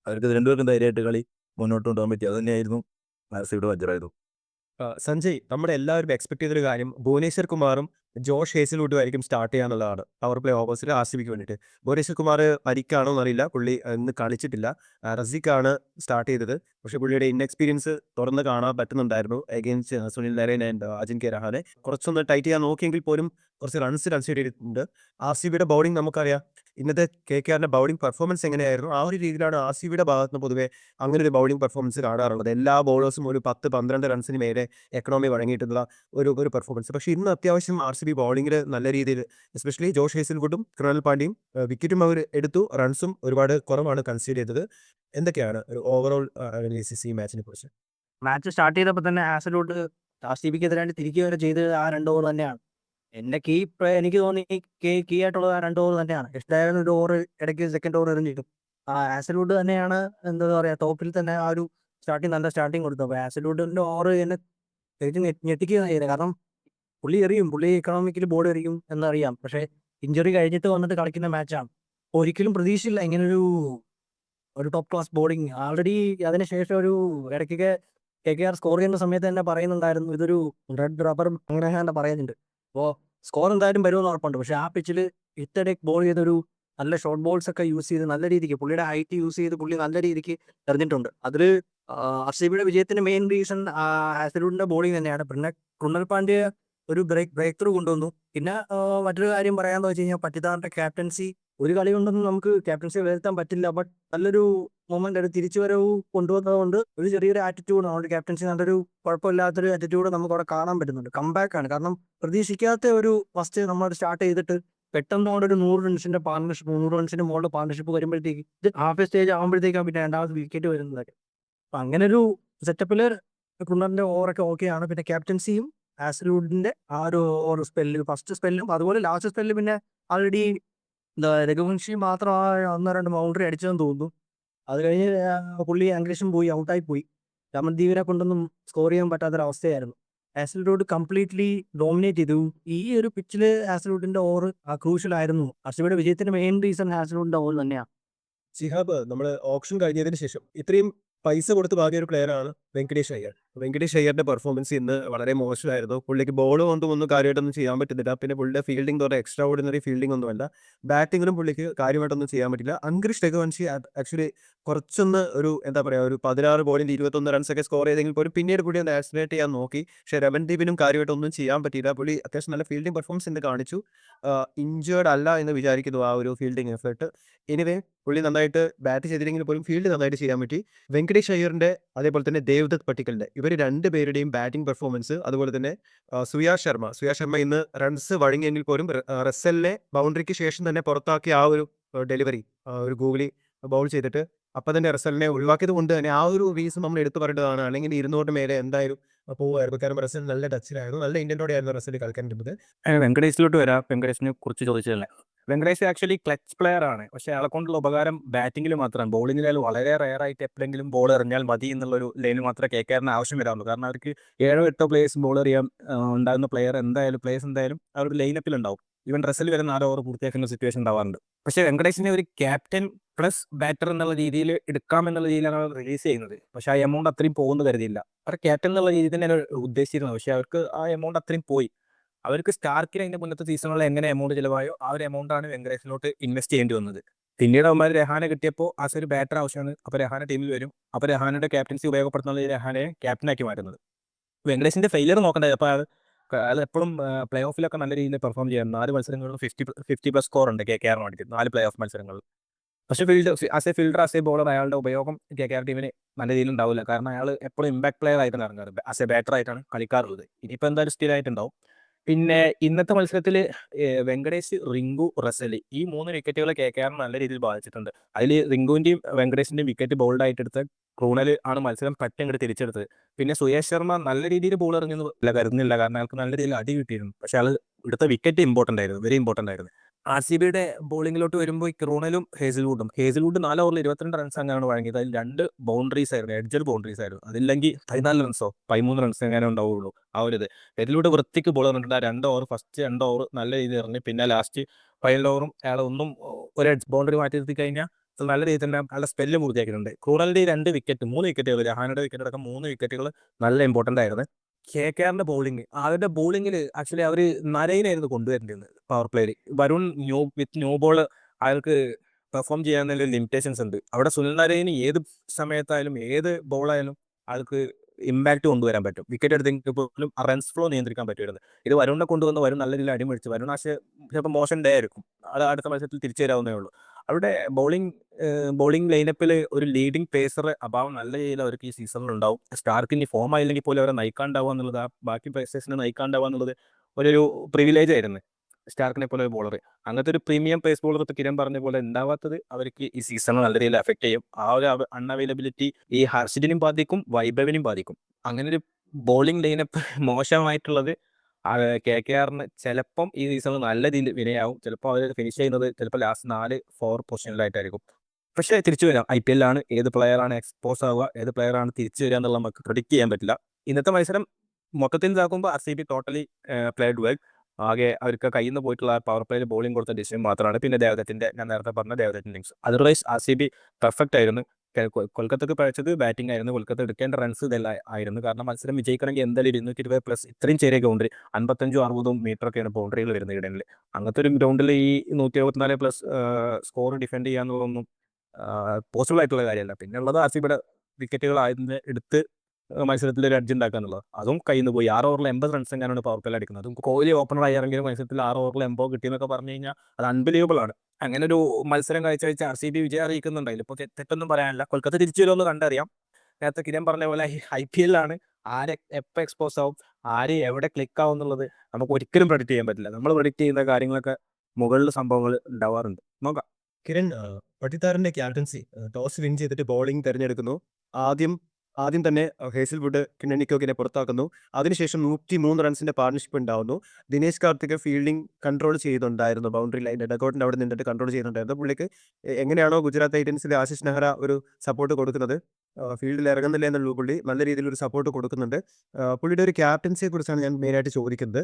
അവർക്ക് രണ്ടുപേർക്കും ധൈര്യമായിട്ട് കളി മുന്നോട്ട് കൊണ്ടുപോകാൻ പറ്റി. അത് തന്നെയായിരുന്നു RCBയുടെ വജ്രമായിരുന്നു. സഞ്ജയ്, നമ്മുടെ എല്ലാവരും എക്സ്പെക്ട് ചെയ്തൊരു കാര്യം ഭുവനേശ്വർ കുമാറും ജോഷ് ഹേസൽവുഡും ആയിരിക്കും സ്റ്റാർട്ട് ചെയ്യാന്നുള്ളതാണ് പവർ പ്ലേ ഓപ്പോസിറ്റ് RCBക്ക് വേണ്ടിയിട്ട്. ഭുവനേശ്വർ കുമാർ പരിക്കാണോ എന്നറിയില്ല, പുള്ളി ഇന്ന് കളിച്ചിട്ടില്ല. റസിക്കാണ് സ്റ്റാർട്ട് ചെയ്തത്. പക്ഷേ പുള്ളിയുടെ ഇൻഎക്സ്പീരിയൻസ് തുറന്ന് കാണാൻ പറ്റുന്നുണ്ടായിരുന്നു അഗെയിൻസ്റ്റ് സുനിൽ നരേൻ ആൻഡ് അജിൻക്യ രഹാനെ. കുറച്ചൊന്ന് ടൈറ്റ് ചെയ്യാൻ നോക്കിയെങ്കിൽ പോലും കുറച്ച് റൺസ് കൺസിഡർ ചെയ്തിട്ടുണ്ട്. RCBയുടെ ബൗളിംഗ് നമുക്കറിയാം, ഇന്നത്തെ KKRന്റെ ബൗളിംഗ് പെർഫോമൻസ് എങ്ങനെയായിരുന്നു ആ ഒരു രീതിയിലാണ് RCBയുടെ ഭാഗത്ത് നിന്ന് പൊതുവെ അങ്ങനെ ഒരു ബൗളിംഗ് പെർഫോമൻസ് കാണാറുള്ളത്. എല്ലാ ബൗളേഴ്സും ഒരു 10-12 റൺസിന് മേലെ എക്കണോമി വഴങ്ങിയിട്ടുള്ള ഒരു പെർഫോമൻസ്. പക്ഷേ ഇന്ന് അത്യാവശ്യം RCB ബൗളിങ്ങിൽ നല്ല രീതിയിൽ എസ്പെഷ്യലി ജോഷ് ഹേസൽവുഡും കൃണാൽ പാണ്ഡ്യയും വിക്കറ്റും അവർ എടുത്തു, റൺസും ഒരുപാട് കുറവാണ് കൺസിഡർ ചെയ്തത്. എന്തൊക്കെയാണ് ഒരു ഓവറോൾ അനാലിസിസ് ഈ മാച്ചിനെ കുറിച്ച്? മാച്ച് സ്റ്റാർട്ട് ചെയ്തപ്പോൾ തന്നെ ആബ്സല്യൂട്ട് RCBക്കെതിരായിട്ട് തിരിക്കുക വരെ ചെയ്തത് ആ 2 ഓവർ തന്നെയാണ്. എനിക്ക് തോന്നി കീ ആയിട്ടുള്ളത് ആ 2 ഓവർ തന്നെയാണ്. എന്തായാലും ഒരു ഓവർ ഇടയ്ക്ക് സെക്കൻഡ് ഓവർ എറിഞ്ഞിട്ടും ആബ്സല്യൂട്ട് തന്നെയാണ് എന്താ പറയുക ടോപ്പിൽ തന്നെ ആ ഒരു നല്ല സ്റ്റാർട്ടിങ് കൊടുത്തത്. അപ്പോൾ ആബ്സല്യൂട്ടിൻ്റെ ഓവർ എന്നെ ഞെട്ടിക്കുകയാണ് ചെയ്തത്. കാരണം പുള്ളി എക്കണോമിക്കലി ബോൾ എറിയും എന്നറിയാം. പക്ഷേ ഇഞ്ചുറി കഴിഞ്ഞിട്ട് വന്നിട്ട് കളിക്കുന്ന മാച്ചാണ്. ഒരിക്കലും പ്രതീക്ഷയില്ല ഇങ്ങനൊരു ടോപ്പ് ക്ലാസ് ബോളിംഗ്. ആൾറെഡി അതിനുശേഷം ഒരു ഇടയ്ക്കൊക്കെ KKR സ്കോർ ചെയ്യുന്ന സമയത്ത് തന്നെ പറയുന്നുണ്ടായിരുന്നു ഇതൊരു റെഡ് റബ്ബർ അങ്ങനെ തന്നെ പറയുന്നുണ്ട്. അപ്പോൾ സ്കോർ എന്തായാലും വരുമെന്ന് ഉറപ്പുണ്ട്. പക്ഷേ ആ പിച്ചിൽ ഇത്തരക്ക് ബോൾ ചെയ്തൊരു നല്ല ഷോർട്ട് ബോൾസ് ഒക്കെ യൂസ് ചെയ്ത് നല്ല രീതിക്ക് പുള്ളിയുടെ ഹൈറ്റ് യൂസ് ചെയ്ത് പുള്ളി നല്ല രീതിക്ക് എറിഞ്ഞിട്ടുണ്ട്. അതിൽ RCBയുടെ വിജയത്തിന് മെയിൻ റീസൺ ആബ്സല്യൂട്ടിന്റെ ബോളിംഗ് തന്നെയാണ്. പിന്നെ കൃണാൽ പാണ്ഡ്യ ഒരു ബ്രേക്ക് ത്രൂ കൊണ്ടുവന്നു. പിന്നെ മറ്റൊരു കാര്യം പറയാമെന്ന് വെച്ച് കഴിഞ്ഞാൽ പറ്റിദാറിന്റെ ക്യാപ്റ്റൻസി ഒരു കളി കൊണ്ടൊന്നും നമുക്ക് ക്യാപ്റ്റൻസി വരുത്താൻ പറ്റില്ല. ബട്ട് നല്ലൊരു മൊമെന്റ് ഒരു തിരിച്ചുവരവ് കൊണ്ടുവന്നതുകൊണ്ട് ഒരു ചെറിയൊരു ആറ്റിറ്റ്യൂഡ് നമ്മുടെ ക്യാപ്റ്റൻസി നല്ലൊരു കുഴപ്പമില്ലാത്തൊരു ആറ്റിറ്റ്യൂഡ് നമുക്ക് അവിടെ കാണാൻ പറ്റുന്നുണ്ട്. കംബാക്ക് ആണ്. കാരണം പ്രതീക്ഷിക്കാത്ത ഒരു ഫസ്റ്റ് നമ്മൾ സ്റ്റാർട്ട് ചെയ്തിട്ട് പെട്ടെന്ന് അവിടെ ഒരു 100 റൺസിന്റെ പാർട്ണർഷിപ്പ് 100 റൺസിന്റെ മുകളിൽ പാർട്ണർഷിപ്പ് വരുമ്പോഴത്തേക്ക് ഇത് ഹാഫ് സ്റ്റേജ് ആകുമ്പോഴത്തേക്കാണ് പിന്നെ രണ്ടാമത് വിക്കറ്റ് വരുന്നത്. അപ്പം അങ്ങനെ ഒരു സെറ്റപ്പിൽ കൃണാലിന്റെ ഓവറൊക്കെ ഓക്കെയാണ്. പിന്നെ ക്യാപ്റ്റൻസിയും ആബ്സല്യൂട്ടിന്റെ ആ ഒരു ഓവർ സ്പെല്ല് ഫസ്റ്റ് സ്പെല്ലും അതുപോലെ ലാസ്റ്റ് സ്പെല്ല് പിന്നെ ആൾറെഡി രഘുവംശി മാത്രം ആ 1-2 ബൗണ്ടറി അടിച്ചതെന്ന് തോന്നുന്നു. അത് കഴിഞ്ഞ് പുള്ളി അഗ്രഷൻ പോയി ഔട്ടായി പോയി. രമൺദീപിനെ കൊണ്ടൊന്നും സ്കോർ ചെയ്യാൻ പറ്റാത്തൊരവസ്ഥയായിരുന്നു. ആബ്സല്യൂട്ട് കംപ്ലീറ്റ്ലി ഡോമിനേറ്റ് ചെയ്തു. ഈ ഒരു പിച്ചിൽ ആബ്സല്യൂട്ടിന്റെ ഓവർ ക്രൂഷ്യൽ ആയിരുന്നു. RCBയുടെ വിജയത്തിന് മെയിൻ റീസൺ ആബ്സല്യൂട്ടിന്റെ ഓവർ തന്നെയാണ്. ശിഹാബ്, നമ്മൾ ഓപ്ഷൻ കഴിഞ്ഞതിന് ശേഷം ഇത്രയും പൈസ കൊടുത്ത് വാങ്ങിയ ഒരു പ്ലെയറാണ് വെങ്കടേഷ് അയ്യർ. വെങ്കടേഷ് അയ്യറിന്റെ പെർഫോമൻസ് ഇന്ന് വളരെ മോശമായിരുന്നു. പുള്ളിക്ക് ബോൾ കൊണ്ടും ഒന്നും കാര്യമായിട്ടൊന്നും ചെയ്യാൻ പറ്റുന്നില്ല. പിന്നെ പുള്ളിയുടെ ഫീൽഡിംഗ് എന്ന് പറഞ്ഞാൽ എക്സ്ട്രാ ഓർഡിനറി ഫീൽഡിംഗ് ഒന്നുമല്ല. ബാറ്റിങ്ങിലും പുള്ളിക്ക് കാര്യമായിട്ടൊന്നും ചെയ്യാൻ പറ്റില്ല. അങ്കരിഷ് രഘുവൻഷി ആക്ച്വലി കുറച്ചൊന്ന് ഒരു എന്താ പറയുക, ഒരു 16 ബോളിൽ 21 റൺസൊക്കെ സ്കോർ ചെയ്തെങ്കിൽ പോലും പിന്നീട് പുള്ളി ഒന്ന് ആക്സിലേറ്റ് ചെയ്യാൻ നോക്കി. പക്ഷേ രമൺദീപിനും കാര്യമായിട്ടൊന്നും ചെയ്യാൻ പറ്റിയില്ല. പുള്ളി അത്യാവശ്യം നല്ല ഫീൽഡിംഗ് പെർഫോമൻസ് ഇന്ന് കാണിച്ചു. ഇഞ്ചേർഡ് അല്ല എന്ന് വിചാരിക്കുന്നു ആ ഒരു ഫീൽഡിംഗ് എഫേർട്ട്. എനിവേ പുള്ളി നന്നായിട്ട് ബാറ്റ് ചെയ്തില്ലെങ്കിൽ പോലും ഫീൽഡ് നന്നായിട്ട് ചെയ്യാൻ പറ്റി. വെങ്കടേഷ് അയ്യറിന്റെ അതേപോലെ തന്നെ ദേവ്ദത്ത് പട്ടിക്കലിന്റെ ഇവർ രണ്ടുപേരുടെയും ബാറ്റിംഗ് പെർഫോമൻസ്, അതുപോലെ തന്നെ സുയാ ശർമ്മ ഇന്ന് റൺസ് വഴങ്ങിയെങ്കിൽ പോലും റസലിനെ ബൗണ്ടറിക്ക് ശേഷം തന്നെ പുറത്താക്കിയ ആ ഒരു ഡെലിവറി, ഒരു ഗൂഗിളി ബൗൾ ചെയ്തിട്ട് അപ്പം തന്നെ റസലിനെ ഒഴിവാക്കിയത് കൊണ്ട് തന്നെ ആ ഒരു റീസൺ നമ്മൾ എടുത്തു പറയേണ്ടതാണ്. അല്ലെങ്കിൽ 200 മേലെ എന്തായാലും പോകുമായിരുന്നു. കാരണം റസൽ നല്ല ടച്ചിലായിരുന്നു, നല്ല ഇന്ത്യൻ്റോടെ ആയിരുന്നു റസൽ കളിക്കാൻ ഇരുന്നത്. വെങ്കടേഷിലോട്ട് വരാം. വെങ്കടേഷിനെ കുറിച്ച് ചോദിച്ചതല്ലേ. വെങ്കടേഷ് ആക്ച്വലി ക്ലച്ച് പ്ലെയർ ആണ്. പക്ഷേ അയാളെ കൊണ്ടുള്ള ഉപകാരം ബാറ്റിംഗിൽ മാത്രമാണ്. ബോളിങ്ങിൽ വളരെ റെയർ ആയിട്ട് എപ്പോഴെങ്കിലും ബോൾ എറിഞ്ഞാൽ മതി എന്നുള്ളൊരു ലൈന് മാത്രമേ KKRന് ആവശ്യം വരാറുള്ളൂ. കാരണം അവർക്ക് 7-8 പ്ലേയേഴ്സ് ബോൾ എറിയാൻ ഉണ്ടാകുന്ന പ്ലേയേഴ്സ് എന്തായാലും ആ ഒരു ലൈനപ്പിൽ ഉണ്ടാവും. ഈവൻ റസൽ വരെ 4 ഓവർ പൂർത്തിയാക്കുന്ന സിറ്റുവേഷൻ ഉണ്ടാവാറുണ്ട്. പക്ഷേ വെങ്കടേഷിനെ ഒരു ക്യാപ്റ്റൻ പ്ലസ് ബാറ്റർ എന്നുള്ള രീതിയിൽ എടുക്കാമെന്നുള്ള രീതിയിലാണ് അവർ റിലീസ് ചെയ്യുന്നത്. പക്ഷേ ആ എമൗണ്ട് അത്രയും പോകുമെന്ന് കരുതിയില്ല. അവർ ക്യാപ്റ്റൻ എന്നുള്ള രീതിയിൽ തന്നെയാണ് ഉദ്ദേശിച്ചിരുന്നത്. പക്ഷേ അവർക്ക് ആ എമൗണ്ട് അത്രയും പോയി. അവർക്ക് സ്റ്റാർക്കിന് അതിന്റെ മുന്നത്തെ സീസണുകളിൽ എങ്ങനെ എമൗണ്ട് ചിലവായോ ആ ഒരു എമൗണ്ടാണ് വെങ്കടേഷിലോട്ട് ഇൻവെസ്റ്റ് ചെയ്യേണ്ടി വന്നത്. പിന്നീട് അവന്മാർ രഹാനെ കിട്ടിയപ്പോൾ ആസ് ഒരു ബാറ്റർ ആവശ്യമാണ്. അപ്പോൾ രഹാനെ ടീമിൽ വരും. അപ്പോൾ രഹാനയുടെ ക്യാപ്റ്റൻസി ഉപയോഗപ്പെടുത്തുന്നത് രഹാനെ ക്യാപ്റ്റനാക്കി മാറ്റുന്നത്. വെങ്കടേഷിന്റെ ഫെയിലിയർ നോക്കേണ്ടത്. അപ്പോൾ അത് എപ്പോഴും പ്ലേ ഓഫിലൊക്കെ നല്ല രീതിയിൽ പെർഫോം ചെയ്യാൻ 4 മത്സരങ്ങളിലും 50+ സ്കോർ ഉണ്ട് KKR വേണ്ടിയിട്ട് 4 പ്ലേ ഓഫ് മത്സരങ്ങളിൽ. പക്ഷേ as A fielder, as A bowler അയാളുടെ ഉപയോഗം KKR ടീമിന് നല്ല രീതിയിൽ ഉണ്ടാവില്ല. കാരണം അയാൾ എപ്പോഴും ഇമ്പാക്ട് പ്ലെയർ ആയിട്ടാണ് ഇറങ്ങാറ്. ആസ് എ ബാറ്റർ ആയിട്ടാണ് കളിക്കാറുള്ളത്. ഇനിയിപ്പോൾ എന്തായാലും സ്ഥിരമായിട്ടുണ്ടാവും. പിന്നെ ഇന്നത്തെ മത്സരത്തിൽ വെങ്കടേഷ്, റിങ്കു, റസൽ ഈ 3 വിക്കറ്റുകൾ KKRന് നല്ല രീതിയിൽ ബാധിച്ചിട്ടുണ്ട്. അതിൽ റിങ്കുവിൻ്റെയും വെങ്കടേഷിൻ്റെയും വിക്കറ്റ് ബോൾഡായിട്ട് എടുത്ത ക്രൂണൽ ആണ് മത്സരം പറ്റങ്ങോട്ട് തിരിച്ചെടുത്തത്. പിന്നെ സുയേഷ് ശർമ്മ നല്ല രീതിയിൽ ബോൾ എറിഞ്ഞെന്ന് കരുതുന്നില്ല. കാരണം അയാൾക്ക് നല്ല രീതിയിൽ അടി കിട്ടിയിരുന്നു. പക്ഷേ അയാൾ എടുത്ത വിക്കറ്റ് ഇമ്പോർട്ടൻ്റ് ആയിരുന്നു, വെരി ഇമ്പോർട്ടൻ്റ് ആയിരുന്നു. RCBയുടെ ബോളിങ്ങിലോട്ട് വരുമ്പോൾ ക്രൂണലും ഹേസിൽവുഡ് 4 ഓവറിൽ 22 റൺസ് അങ്ങനെയാണ് വഴങ്ങിയത്. അതിൽ 2 ബൗണ്ടറീസ് ആയിരുന്നു, എഡ്ജർ ബൗണ്ടറീസ് ആയിരുന്നു. അതില്ലെങ്കിൽ 14 റൺസോ 13 റൺസ് എങ്ങനെ ഉണ്ടാവുള്ളൂ ആ ഒരു ഇത്. ഹേസിൽവുഡ് വൃത്തിക്ക് ബോൾ എറിഞ്ഞിട്ടുണ്ട്. 2 ഓവർ, ഫസ്റ്റ് 2 ഓവർ നല്ല രീതിയിൽ എറിഞ്ഞ് പിന്നെ ലാസ്റ്റ് 15 ഓവറും അയാൾ ഒന്നും ഒരു ബൗണ്ടറി മാറ്റി നിർത്തി കഴിഞ്ഞാൽ നല്ല രീതിയിൽ തന്നെ അയാളുടെ സ്പെല്ല് പൂർത്തിയാക്കിയിട്ടുണ്ട്. ക്രൂണലിന്റെ 3 വിക്കറ്റുകൾ, രഹാനയുടെ വിക്കറ്റ് അടക്കം 3 വിക്കറ്റുകൾ നല്ല ഇമ്പോർട്ടൻ്റ് ആയിരുന്നു. KKRന്റെ ബോളിംഗ്, അവരുടെ ബോളിങ്ങിൽ ആക്ച്വലി അവർ നരയിനായിരുന്നു കൊണ്ടുവരേണ്ടിയിരുന്നത് പവർ പ്ലേയിൽ. വരുൺ ന്യൂ ബോൾ അയാൾക്ക് പെർഫോം ചെയ്യാനുള്ള ലിമിറ്റേഷൻസ് ഉണ്ട്. അവിടെ സുനിൽ നരയിന് ഏത് സമയത്തായാലും ഏത് ബോളായാലും അയാൾക്ക് ഇമ്പാക്റ്റ് കൊണ്ടുവരാൻ പറ്റും. വിക്കറ്റ് എടുത്തെങ്കിൽ പോലും ആ റൺസ് ഫ്ലോ നിയന്ത്രിക്കാൻ പറ്റുമായിരുന്നു. ഇത് വരുണിനെ കൊണ്ടുവന്ന് വരുൺ നല്ല രീതിയിൽ അടിമടിച്ചു. വരുൺ ചിലപ്പോൾ മോശം ഡേ ആയിരിക്കും. അത് അടുത്ത മത്സരത്തിൽ തിരിച്ചു തരാവുന്നേ ഉള്ളൂ. അവിടെ ബോളിംഗ് ലൈനപ്പിൽ ഒരു ലീഡിംഗ് പേസർ അഭാവം നല്ല രീതിയിൽ അവർക്ക് ഈ സീസണിൽ ഉണ്ടാവും. സ്റ്റാർക്കിന് ഫോം ആയില്ലെങ്കിൽ പോലും അവരെ നയിക്കാണ്ടാവുക എന്നുള്ളത്, ആ ബാക്കി പേസേഴ്സിനെ നയിക്കാണ്ടാവുക എന്നുള്ളത് ഒരു പ്രിവിലേജ് ആയിരുന്നു സ്റ്റാർക്കിനെ പോലെ ഒരു ബോളർ. അങ്ങനത്തെ ഒരു പ്രീമിയം പേസ് ബോളർ കിരൺ പറഞ്ഞ പോലെ ഉണ്ടാവാത്തത് അവർക്ക് ഈ സീസണിൽ നല്ല രീതിയിൽ എഫക്ട് ചെയ്യും. ആ ഒരു അൺഅവൈലബിലിറ്റി ഈ ഹർഷിദിനും ബാധിക്കും, വൈഭവിനും ബാധിക്കും. അങ്ങനെ ഒരു ബോളിംഗ് ലൈനപ്പ് മോശമായിട്ടുള്ളത് KKRന് ചിലപ്പം ഈ സീസണിൽ നല്ല രീതിയിൽ വിനയാവും. ചിലപ്പോൾ അവർ ഫിനിഷ് ചെയ്യുന്നത് ചിലപ്പോൾ ലാസ്റ്റ് 4 പൊസിഷനിലായിട്ടായിരിക്കും. പക്ഷേ തിരിച്ചു വരാം. IPL ആണ്. ഏത് പ്ലെയറാണ് എക്സ്പോസ് ആവുക, ഏത് പ്ലെയറാണ് തിരിച്ചു വരിക എന്നുള്ളത് നമുക്ക് പ്രിഡിക്റ്റ് ചെയ്യാൻ പറ്റില്ല. ഇന്നത്തെ മത്സരം മൊത്തത്തിൽ ഇതാക്കുമ്പോൾ RCB ടോട്ടലി പ്ലേഡ് വെൽ. ആകെ അവർക്ക് കയ്യിൽ നിന്ന് പോയിട്ടുള്ള പവർ പ്ലേയിൽ ബോളിംഗ് കൊടുത്ത ഡിസിഷൻ മാത്രമാണ്. പിന്നെ ഞാൻ നേരത്തെ പറഞ്ഞ ദേവദത്തിൻ്റെ ഇന്നിങ്സ്. അതർവൈസ് RCB പെർഫെക്റ്റ് ആയിരുന്നു. കൊൽക്കത്തക്ക് പഴച്ചത് ബാറ്റിംഗ് ആയിരുന്നു. കൊൽക്കത്ത എടുക്കേണ്ട റൺസ് ഇതെല്ലാം ആയിരുന്നു. കാരണം മത്സരം വിജയിക്കണമെങ്കിൽ എന്തായാലും 220+ ഇത്രയും ചെറിയ ബൗണ്ടറി 55-60 മീറ്ററൊക്കെയാണ് ബൗണ്ടറികൾ വരുന്നത് ഇടയിൽ. അങ്ങനത്തെ ഒരു ഗ്രൗണ്ടിൽ ഈ 174+ സ്കോർ ഡിഫെൻഡ് ചെയ്യാന്നുള്ളതൊന്നും പോസിബിൾ ആയിട്ടുള്ള കാര്യമല്ല. പിന്നെ ഉള്ളത് RCBയുടെ വിക്കറ്റുകൾ ആയിരുന്നു എടുത്ത് മത്സരത്തിൽ ഒരു അഡ്ജ് ഉണ്ടാക്കുക എന്നുള്ളത്. അതും കയ്യിൽ നിന്ന് പോയി. 6 ഓവറിൽ 80 റൺസ് എങ്ങനെയാണ് പവർ പ്ലേ അടിക്കുന്നത്. അതും കോഹ്ലി ഓപ്പണറായി ഇറങ്ങിയ മത്സരത്തിൽ 6 ഓവറിൽ 80 കിട്ടിയെന്നൊക്കെ പറഞ്ഞു കഴിഞ്ഞാൽ അത് അൺബിലീവബിൾ ആണ്. അങ്ങനെ ഒരു മത്സരം കാഴ്ചവെച്ച് RCB വിജയം അറിയിക്കുന്നുണ്ടായില്ല. ഇപ്പോൾ തെറ്റൊന്നും പറയാനില്ല. കൊൽക്കത്ത തിരിച്ചു വരുമെന്ന് കണ്ടറിയാം. നേരത്തെ കിരൺ പറഞ്ഞ പോലെ IPL ആണ്. ആരെ എപ്പോൾ എക്സ്പോസ് ആവും, ആര് എവിടെ ക്ലിക്ക് ആവും എന്നുള്ളത് നമുക്ക് ഒരിക്കലും പ്രെഡിക്റ്റ് ചെയ്യാൻ പറ്റില്ല. നമ്മൾ പ്രെഡിക്റ്റ് ചെയ്യുന്ന കാര്യങ്ങളൊക്കെ മുകളിൽ സംഭവങ്ങൾ ഉണ്ടാവാറുണ്ട്. നോക്കാം. കിരൺ, പട്ടിത്താറിന്റെ ക്യാപ്റ്റൻസി ടോസ് വിൻ ചെയ്തിട്ട് ബോളിംഗ് തിരഞ്ഞെടുക്കുന്നു. ആദ്യം തന്നെ ഹേസിൽവുഡ് കിണ്ണനിക്കോക്കിനെ പുറത്താക്കുന്നു. അതിനുശേഷം 103 റൺസിന്റെ പാർട്ണർഷിപ്പ് ഉണ്ടാവുന്നു. ദിനേശ് കാർത്തിക് ഫീൽഡിംഗ് കൺട്രോൾ ചെയ്യുന്നുണ്ടായിരുന്നു. ബൗണ്ടറി ലൈൻ്റെ ഡഗൗട്ടിൻ്റെ അവിടെ നിന്നിട്ട് കൺട്രോൾ ചെയ്യുന്നുണ്ടായിരുന്നു. പുള്ളിക്ക് എങ്ങനെയാണോ ഗുജറാത്ത് ടൈറ്റൻസിലെ ആശിഷ് നെഹ്റ ഒരു സപ്പോർട്ട് കൊടുക്കുന്നത്, ഫീൽഡിൽ ഇറങ്ങുന്നില്ല എന്നുള്ള പുള്ളി നല്ല രീതിയിലൊരു സപ്പോർട്ട് കൊടുക്കുന്നുണ്ട്. പുള്ളിയുടെ ഒരു ക്യാപ്റ്റൻസിയെ കുറിച്ചാണ് ഞാൻ മെയിനായിട്ട് ചോദിക്കുന്നത്.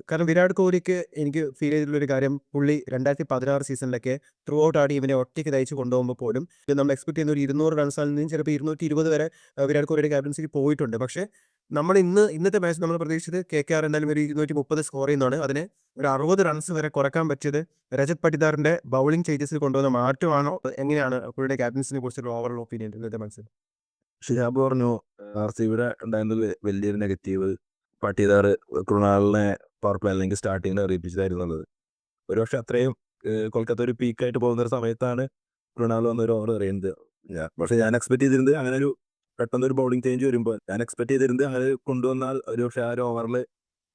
കാരണം വിരാട് കോഹ്ലിക്ക് എനിക്ക് ഫീൽ ചെയ്തിട്ടുള്ളൊരു കാര്യം, പുള്ളി 2016 സീസണിലൊക്കെ ത്രൂ ഔട്ട് ആ ടീമിനെ ഒറ്റയ്ക്ക് നയിച്ച് കൊണ്ടുപോകുമ്പോൾ പോലും ഇത് നമ്മൾ എക്സ്പെക്ട് ചെയ്യുന്ന ഒരു 200 റൺസിൽ നിന്നും ചിലപ്പോൾ 220 വരെ വിരാട് കോഹ്ലിയുടെ ക്യാപ്റ്റൻസിക്ക് പോയിട്ടുണ്ട്. പക്ഷേ നമ്മൾ ഇന്നത്തെ മാച്ച് നമ്മൾ പ്രതീക്ഷിച്ചത് KKR എന്തായാലും ഒരു 230 സ്കോർ ചെയ്യുന്നതാണ്. അതിനെ ഒരു 60 റൺസ് വരെ കുറക്കാൻ പറ്റിയത് രജത് പട്ടിദാറിന്റെ ബൗളിംഗ് ചേഞ്ചസിൽ കൊണ്ടുവന്ന മാറ്റമാണോ? എങ്ങനെയാണ് പുള്ളിയുടെ ക്യാപ്റ്റൻസിനെ കുറിച്ചുള്ള ഓവറോൾ ഒപ്പീനിയൻ ഇന്നത്തെ മത്സരം? ഷിഹാബ് പറഞ്ഞു RCBയുടെ ഉണ്ടായിരുന്നത് വലിയൊരു നെഗറ്റീവ് പട്ടിദാർ കൃണാലിനെ പവർ പ്ലേ അല്ലെങ്കിൽ സ്റ്റാർട്ടിങ്ങിൽ അറിയിപ്പിച്ചതായിരുന്നുള്ളത്. ഒരുപക്ഷെ അത്രയും കൊൽക്കത്ത ഒരു പീക്കായിട്ട് പോകുന്ന ഒരു സമയത്താണ് കൃണാൽ വന്നൊരു ഓവർ എറിയുന്നത്. പക്ഷെ ഞാൻ എക്സ്പെക്ട് ചെയ്തിരുന്നത് അങ്ങനെ ഒരു പെട്ടെന്നൊരു ബൗളിംഗ് ചേഞ്ച് വരുമ്പോൾ ഞാൻ എക്സ്പെക്ട് ചെയ്തിരുന്നത് അങ്ങനെ കൊണ്ടുവന്നാൽ ഒരുപക്ഷെ ആ ഒരു ഓവറിൽ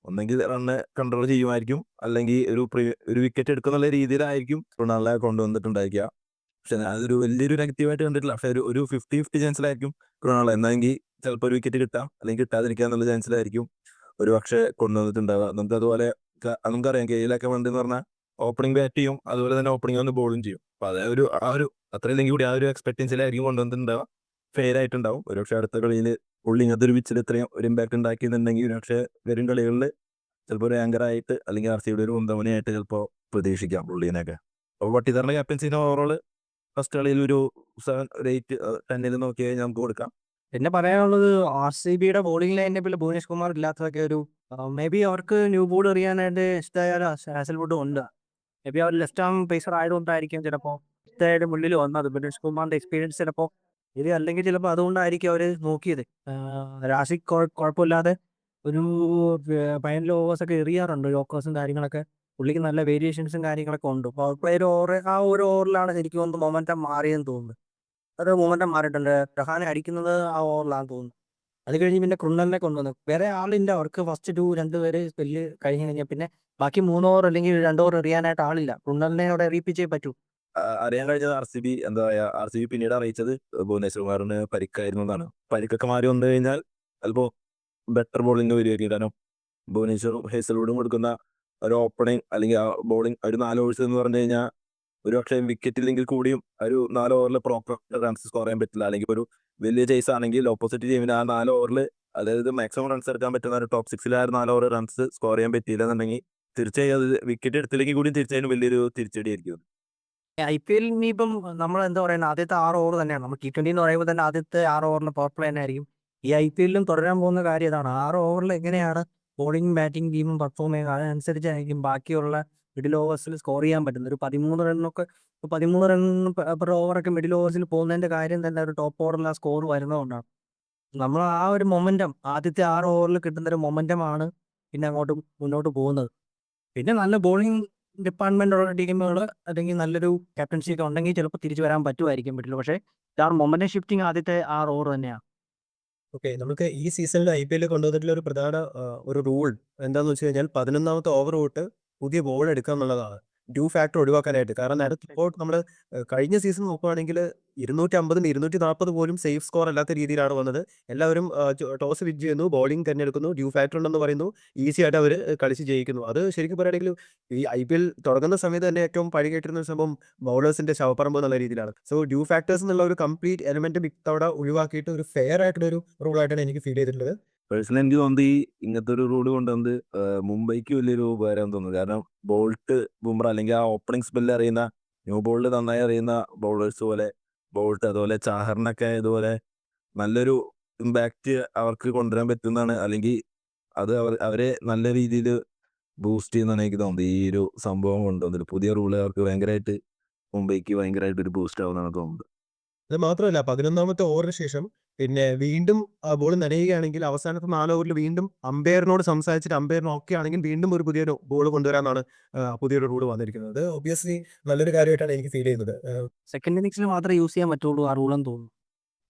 ഒന്നെങ്കിൽ റണ്ണ് കൺട്രോൾ ചെയ്യുമായിരിക്കും, അല്ലെങ്കിൽ ഒരു വിക്കറ്റ് എടുക്കുന്നുള്ള രീതിയിലായിരിക്കും കൃണാലിനെ കൊണ്ടുവന്നിട്ടുണ്ടായിരിക്കുക. പക്ഷെ അതൊരു വലിയൊരു നെഗറ്റീവായിട്ട് കണ്ടിട്ടില്ല. പക്ഷെ ഒരു 50-50 ചാൻസിലായിരിക്കും കൃണാൽ എന്നെങ്കിൽ ചിലപ്പോൾ ഒരു വിക്കറ്റ് കിട്ടാം, അല്ലെങ്കിൽ കിട്ടാതിരിക്കുക എന്നുള്ള ചാൻസിലായിരിക്കും ഒരു പക്ഷേ കൊണ്ടുവന്നിട്ടുണ്ടാവുക. നമുക്ക് അതുപോലെ നമുക്കറിയാം കെയിലൊക്കെ വേണ്ടെന്ന് പറഞ്ഞാൽ ഓപ്പണിംഗ് ബാറ്റ് ചെയ്യും, അതുപോലെ തന്നെ ഓപ്പണിംഗ് വന്ന് ബോളും ചെയ്യും. അപ്പോൾ ആ ഒരു അത്രയില്ലെങ്കിൽ കൂടി ആ ഒരു എക്സ്പെക്ടൻസിലായിരിക്കും കൊണ്ടുവന്നിട്ടുണ്ടാവുക. ഫെയർ ആയിട്ടുണ്ടാവും. ഒരുപക്ഷെ അടുത്ത കളിയിൽ പുള്ളി ഇങ്ങനത്തെ ഒരു പിച്ചിൽ ഇത്രയും ഒരു ഇമ്പാക്ട് ഉണ്ടാക്കിയെന്നുണ്ടെങ്കിൽ ഒരുപക്ഷെ വരും കളികളിൽ ചിലപ്പോൾ ഒരു ആങ്കറായിട്ട് അല്ലെങ്കിൽ RCBയുടെ ഒരു മുന്തമണിയായിട്ട് ചിലപ്പോൾ പ്രതീക്ഷിക്കാം പുള്ളീനെയൊക്കെ. അപ്പോൾ പട്ടിദാറിന്റെ ക്യാപ്റ്റൻസിന് ഓവറോൾ ഫസ്റ്റ് കളിയിൽ ഒരു 7, ഒരു 8, 10 നോക്കി കഴിഞ്ഞാൽ നമുക്ക് കൊടുക്കാം. പിന്നെ പറയാനുള്ളത് RCBയുടെ ബോളിംഗ് ലൈനപ്പിൽ ഭുവനേഷ് കുമാർ ഇല്ലാത്തതൊക്കെ ഒരു മേ ബി അവർക്ക് ന്യൂ ബോൾ എറിയാനായിട്ട് ഇഷ്ടമായ ഹാസൽവുഡ് ഉണ്ട്. മേ ബി അവർ ലെഫ്റ്റ് ആം പേസർ ആയതുകൊണ്ടായിരിക്കും ചിലപ്പോൾ ഇഷ്ടമായിട്ട് മുന്നിൽ വന്നത്. ഭുവനേഷ് കുമാറിന്റെ എക്സ്പീരിയൻസ് ചിലപ്പോൾ ഇത് അല്ലെങ്കിൽ ചിലപ്പോൾ അതുകൊണ്ടായിരിക്കും അവർ നോക്കിയത്. രാഷിക് കുഴപ്പമില്ലാതെ ഒരു 15 ഓവേഴ്സൊക്കെ എറിയാറുണ്ട്, യോക്കേഴ്സും കാര്യങ്ങളൊക്കെ. പുള്ളിക്ക് നല്ല വേരിയേഷൻസും കാര്യങ്ങളൊക്കെ ഉണ്ട്. പവർ പ്ലേ ആ ഒരു ഓവറിലാണ് ശരിക്കും ഒന്ന് മൊമെന്റം മാറിയെന്ന് തോന്നുന്നത്. അത് മൊമെന്റം മാറിയിട്ടുണ്ട്. രഹാനെ അടിക്കുന്നത് ആ ഓവറിലാണെന്ന് തോന്നുന്നു. അത് കഴിഞ്ഞ് പിന്നെ കൃണലിനെ കൊണ്ടുവന്നു. വേറെ ആളില്ല അവർക്ക്. ഫസ്റ്റ് 2 പേര് സ്പെല്ല് കഴിഞ്ഞ് കഴിഞ്ഞാൽ പിന്നെ ബാക്കി 3 ഓവർ അല്ലെങ്കിൽ 2 ഓവർ എറിയാനായിട്ട് ആളില്ല. കൃണലിനെ അവിടെ എറിയിപ്പിച്ചേ പറ്റൂ. അറിയാൻ കഴിഞ്ഞത് RCB പിന്നീട് അറിയിച്ചത് ഭുവനേശ്വർ കുമാറിന് പരിക്കായിരുന്നു എന്നാണ്. പരിക്കൊക്കെ മാറി വന്നു കഴിഞ്ഞാൽ ചിലപ്പോൾ ബെറ്റർ ബോളിംഗ് വരുമായിരിക്കും. കാരണം ഭുവനേശ്വറും ഹേസൽവുഡും കൊടുക്കുന്ന ഒരു ഓപ്പണിംഗ് അല്ലെങ്കിൽ ആ ബോളിംഗ് ഒരു 4 ഓവേഴ്സ് എന്ന് പറഞ്ഞു കഴിഞ്ഞാൽ ഒരു പക്ഷേ വിക്കറ്റ് ഇല്ലെങ്കിൽ കൂടിയും ഒരു 4 ഓവറിൽ പ്രോപ്പർ റൺസ് സ്കോർ ചെയ്യാൻ പറ്റില്ല. അല്ലെങ്കിൽ ഒരു വലിയ ചേസ് ആണെങ്കിൽ ഓപ്പോസിറ്റ് ടീമിന് ആ 4 ഓവറിൽ, അതായത് മാക്സിമം റൺസ് എടുക്കാൻ പറ്റുന്ന ഒരു ടോപ്പ് 6 ആ 4 ഓവർ റൺസ് സ്കോർ ചെയ്യാൻ പറ്റിയില്ല എന്നുണ്ടെങ്കിൽ തീർച്ചയായും അത് വിക്കറ്റ് എടുത്തില്ലെങ്കിൽ കൂടി തീർച്ചയായും വലിയൊരു തിരിച്ചടി ആയിരിക്കും. IPL ഇനിയിപ്പം നമ്മൾ എന്താ പറയുക, ആദ്യത്തെ 6 ഓവർ തന്നെയാണ്. നമ്മൾ T20 എന്ന് പറയുമ്പോൾ തന്നെ ആദ്യത്തെ 6 ഓവറിന് പവർ പ്ലേ തന്നെ ആയിരിക്കും. ഈ IPL-ലും തുടരാൻ പോകുന്ന കാര്യം ഇതാണ്. 6 ഓവറിൽ എങ്ങനെയാണ് ബോളിംഗ് ബാറ്റിംഗ് ടീമും പെർഫോം ചെയ്യുന്നത്, അതനുസരിച്ചായിരിക്കും ബാക്കിയുള്ള മിഡിൽ ഓവേഴ്സിൽ സ്കോർ ചെയ്യാൻ പറ്റുന്നത്. ഒരു 13 റണ്ണൊക്കെ 13 റൺ പെർ ഓവറൊക്കെ മിഡിൽ ഓവേഴ്സിൽ പോകുന്നതിന്റെ കാര്യം തന്നെ ഒരു ടോപ്പ് ഓവറിൽ ആ സ്കോർ വരുന്നതുകൊണ്ടാണ്. നമ്മൾ ആ ഒരു മൊമെന്റം ആദ്യത്തെ 6 ഓവറിൽ കിട്ടുന്ന ഒരു മൊമെന്റമാണ് പിന്നെ അങ്ങോട്ട് മുന്നോട്ട് പോകുന്നത്. പിന്നെ നല്ല ബോളിംഗ് ഡിപ്പാർട്ട്മെന്റ് ഉള്ള ടീമുകൾ അല്ലെങ്കിൽ നല്ലൊരു ക്യാപ്റ്റൻസി ഒക്കെ ഉണ്ടെങ്കിൽ ചിലപ്പോൾ തിരിച്ചു വരാൻ പറ്റുമായിരിക്കും പറ്റില്ല. പക്ഷേ മൊമെന്റം ഷിഫ്റ്റിംഗ് ആദ്യത്തെ 6 ഓവർ തന്നെയാണ്. ഓക്കെ, നമുക്ക് ഈ സീസണിൽ IPL കൊണ്ടുവന്നിട്ടുള്ള ഒരു പ്രധാന ഒരു റൂൾ എന്താണെന്ന് വെച്ച് കഴിഞ്ഞാൽ 11ാമത്തെ ഓവർ തൊട്ട് പുതിയ ബോൾ എടുക്കുക എന്നുള്ളതാണ്. ഡ്യൂ ഫാക്ടർ ഒഴിവാക്കാനായിട്ട്. കാരണം നേരത്തെ ഇപ്പോൾ നമ്മൾ കഴിഞ്ഞ സീസൺ നോക്കുകയാണെങ്കിൽ 250-ന് 240 പോലും സേഫ് സ്കോർ അല്ലാത്ത രീതിയിലാണ് വന്നത്. എല്ലാവരും ടോസ് വിൻ ചെയ്യുന്നു, ബോളിംഗ് തിരഞ്ഞെടുക്കുന്നു, ഡ്യൂ ഫാക്ടർ ഉണ്ടെന്ന് പറയുന്നു, ഈസി ആയിട്ട് അവർ കളിച്ച് ജയിക്കുന്നു. അത് ശരിക്കും പറയുകയാണെങ്കിൽ ഈ IPL തുടങ്ങുന്ന സമയത്ത് തന്നെ ഏറ്റവും പഴി കേട്ടിരുന്ന സംഭവം ബൗളേഴ്സിന്റെ ശവപ്പറമ്പ് എന്നുള്ള രീതിയിലാണ്. സോ ഡ്യൂ ഫാക്ടേഴ്സ് എന്നുള്ള ഒരു കംപ്ലീറ്റ് എലമെന്റ് ഇത്തവണ ഒഴിവാക്കിയിട്ട് ഒരു ഫെയർ ആയിട്ടുള്ള ഒരു റൂളായിട്ടാണ് എനിക്ക് ഫീൽ ചെയ്തിട്ടുള്ളത്. പേഴ്സണലി എനിക്ക് തോന്നുന്നത് ഇങ്ങനത്തെ ഒരു റൂൾ കൊണ്ടുവന്നത് മുംബൈക്ക് വലിയൊരു ഉപകാരം തോന്നുന്നു. കാരണം ബോൾട്ട്, ബുംറ അല്ലെങ്കിൽ ആ ഓപ്പണിംഗ് സ്പെല്ല് അറിയുന്ന ന്യൂ ബോളിൽ നന്നായി അറിയുന്ന ബൗളേഴ്സ് പോലെ ബോൾട്ട്, അതുപോലെ ചാഹറിനൊക്കെ ഇതുപോലെ നല്ലൊരു ഇമ്പാക്റ്റ് അവർക്ക് കൊണ്ടുവരാൻ പറ്റുന്നതാണ്. അല്ലെങ്കിൽ അത് അവരെ നല്ല രീതിയിൽ ബൂസ്റ്റ് ചെയ്യുന്നതാണ് എനിക്ക് തോന്നുന്നത്. ഈ ഒരു സംഭവം കൊണ്ടുവന്നിട്ട് പുതിയ റൂള് അവർക്ക് ഭയങ്കരമായിട്ട് മുംബൈക്ക് ഭയങ്കരമായിട്ട് ഒരു ബൂസ്റ്റ് ആവുന്നതാണ് തോന്നുന്നത്. അത് മാത്രമല്ല 11ാമത്തെ ഓവറിന് ശേഷം പിന്നെ വീണ്ടും ബോൾ നനയുകയാണെങ്കിൽ അവസാനത്തെ 4 ഓവറിൽ വീണ്ടും അമ്പയറിനോട് സംസാരിച്ചിട്ട് അമ്പയറിന് ഓക്കെ ആണെങ്കിൽ വീണ്ടും ഒരു പുതിയൊരു ബോൾ കൊണ്ടുവരാനാണ് പുതിയൊരു റൂൾ വന്നിരിക്കുന്നത്. ഒബ്വിയസ്ലി നല്ലൊരു കാര്യമായിട്ടാണ് എനിക്ക് ഫീൽ ചെയ്യുന്നത്. സെക്കൻഡ് ഇന്നിങ്സിൽ മാത്രമേ യൂസ് ചെയ്യാൻ പറ്റുള്ളൂ ആ റൂളെന്ന് തോന്നുന്നു.